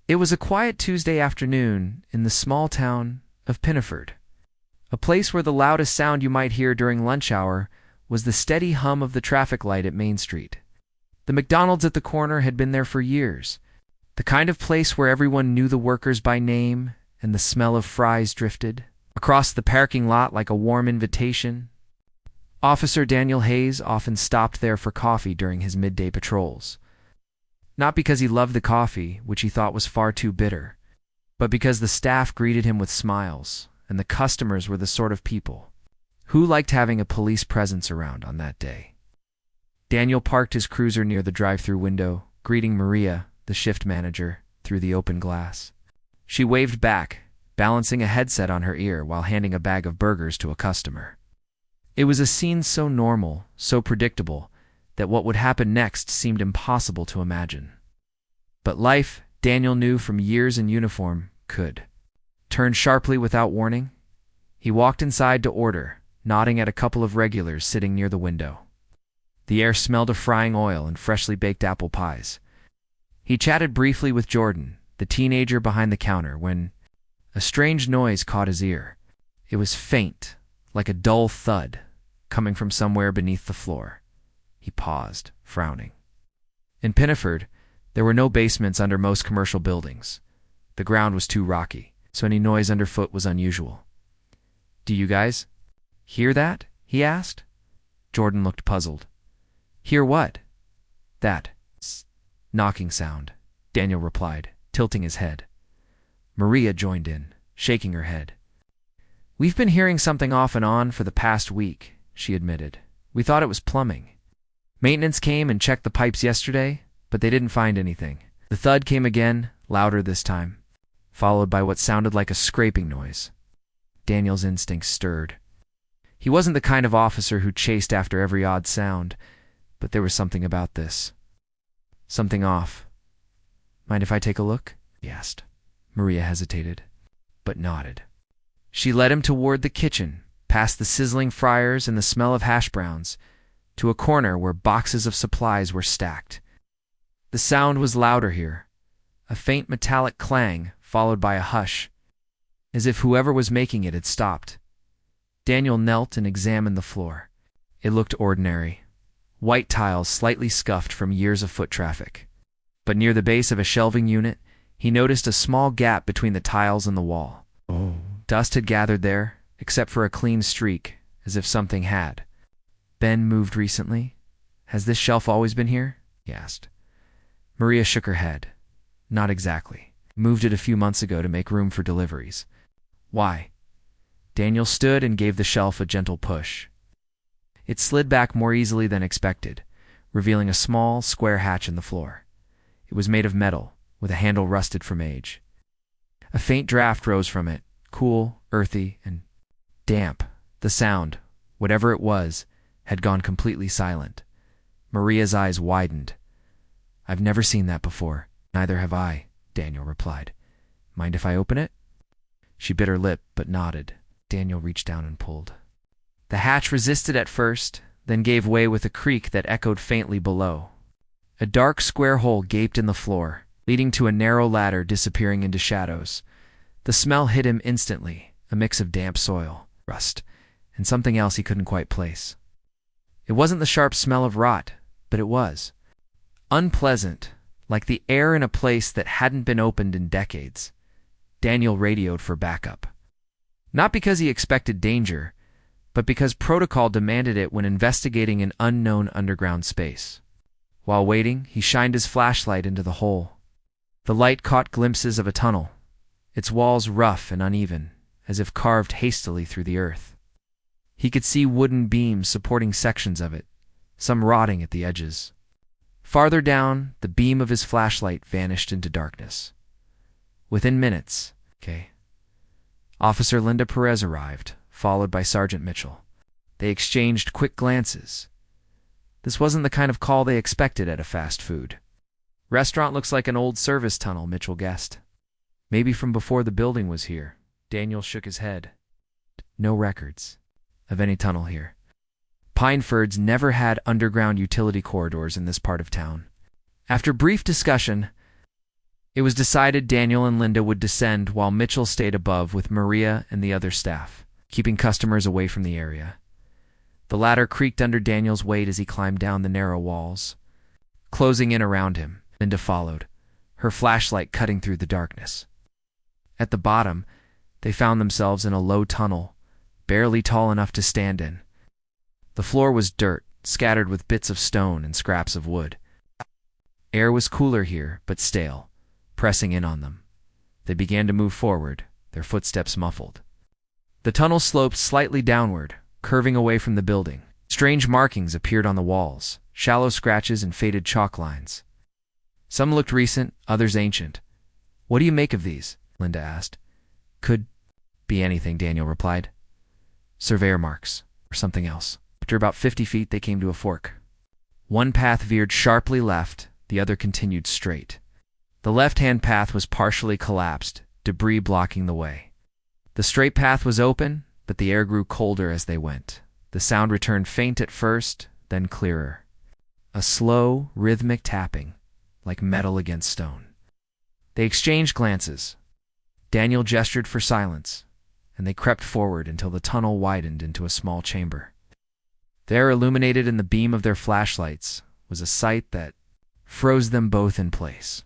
It was a quiet Tuesday afternoon in the small town of Pinneford, a place where the loudest sound you might hear during lunch hour was the steady hum of the traffic light at Main Street. The McDonald's at the corner had been there for years, the kind of place where everyone knew the workers by name and the smell of fries drifted across the parking lot like a warm invitation. Officer Daniel Hayes often stopped there for coffee during his midday patrols. Not because he loved the coffee, which he thought was far too bitter, but because the staff greeted him with smiles, and the customers were the sort of people who liked having a police presence around on that day. Daniel parked his cruiser near the drive-thru window, greeting Maria, the shift manager, through the open glass. She waved back, balancing a headset on her ear while handing a bag of burgers to a customer. It was a scene so normal, so predictable, that what would happen next seemed impossible to imagine. But life, Daniel knew from years in uniform, could turn sharply without warning. He walked inside to order, nodding at a couple of regulars sitting near the window. The air smelled of frying oil and freshly baked apple pies. He chatted briefly with Jordan, the teenager behind the counter, when a strange noise caught his ear. It was faint, like a dull thud, coming from somewhere beneath the floor. He paused, frowning. In Pinneford, there were no basements under most commercial buildings. The ground was too rocky, so any noise underfoot was unusual. "Do you guys hear that?" he asked. Jordan looked puzzled. "Hear what?" "That knocking sound," Daniel replied, tilting his head. Maria joined in, shaking her head. "We've been hearing something off and on for the past week," she admitted. "We thought it was plumbing. Maintenance came and checked the pipes yesterday, but they didn't find anything." The thud came again, louder this time, followed by what sounded like a scraping noise. Daniel's instincts stirred. He wasn't the kind of officer who chased after every odd sound, but there was something about this. Something off. "Mind if I take a look?" he asked. Maria hesitated, but nodded. She led him toward the kitchen, past the sizzling fryers and the smell of hash browns, to a corner where boxes of supplies were stacked. The sound was louder here, a faint metallic clang followed by a hush, as if whoever was making it had stopped. Daniel knelt and examined the floor. It looked ordinary. White tiles slightly scuffed from years of foot traffic. But near the base of a shelving unit, he noticed a small gap between the tiles and the wall. Dust had gathered there, except for a clean streak, as if something had. "Ben moved recently? Has this shelf always been here?" he asked. Maria shook her head. "Not exactly. Moved it a few months ago to make room for deliveries." "Why?" Daniel stood and gave the shelf a gentle push. It slid back more easily than expected, revealing a small, square hatch in the floor. It was made of metal, with a handle rusted from age. A faint draft rose from it, cool, earthy, and damp. The sound, whatever it was, had gone completely silent. Maria's eyes widened. "I've never seen that before." "Neither have I," Daniel replied. "Mind if I open it?" She bit her lip, but nodded. Daniel reached down and pulled. The hatch resisted at first, then gave way with a creak that echoed faintly below. A dark square hole gaped in the floor, leading to a narrow ladder disappearing into shadows. The smell hit him instantly, a mix of damp soil, rust, and something else he couldn't quite place. It wasn't the sharp smell of rot, but it was unpleasant, like the air in a place that hadn't been opened in decades. Daniel radioed for backup. Not because he expected danger, but because protocol demanded it when investigating an unknown underground space. While waiting, he shined his flashlight into the hole. The light caught glimpses of a tunnel, its walls rough and uneven, as if carved hastily through the earth. He could see wooden beams supporting sections of it, some rotting at the edges. Farther down, the beam of his flashlight vanished into darkness. Within minutes, Officer Linda Perez arrived, followed by Sergeant Mitchell. They exchanged quick glances. This wasn't the kind of call they expected at a fast food. "Restaurant looks like an old service tunnel," Mitchell guessed. "Maybe from before the building was here." Daniel shook his head. "No records of any tunnel here. Pinefords never had underground utility corridors in this part of town." After brief discussion, It was decided Daniel and Linda would descend while Mitchell stayed above with Maria and the other staff, keeping customers away from the area. The ladder creaked under Daniel's weight as he climbed down the narrow walls. Closing in around him, Linda followed, her flashlight cutting through the darkness. At the bottom, they found themselves in a low tunnel, barely tall enough to stand in. The floor was dirt, scattered with bits of stone and scraps of wood. Air was cooler here, but stale, pressing in on them. They began to move forward, their footsteps muffled. The tunnel sloped slightly downward, curving away from the building. Strange markings appeared on the walls, shallow scratches and faded chalk lines. Some looked recent, others ancient. "What do you make of these?" Linda asked. "Could be anything," Daniel replied. "Surveyor marks, or something else." After about 50 feet, they came to a fork. One path veered sharply left, the other continued straight. The left-hand path was partially collapsed, debris blocking the way. The straight path was open, but the air grew colder as they went. The sound returned faint at first, then clearer. A slow, rhythmic tapping, like metal against stone. They exchanged glances. Daniel gestured for silence, and they crept forward until the tunnel widened into a small chamber. There, illuminated in the beam of their flashlights, was a sight that froze them both in place.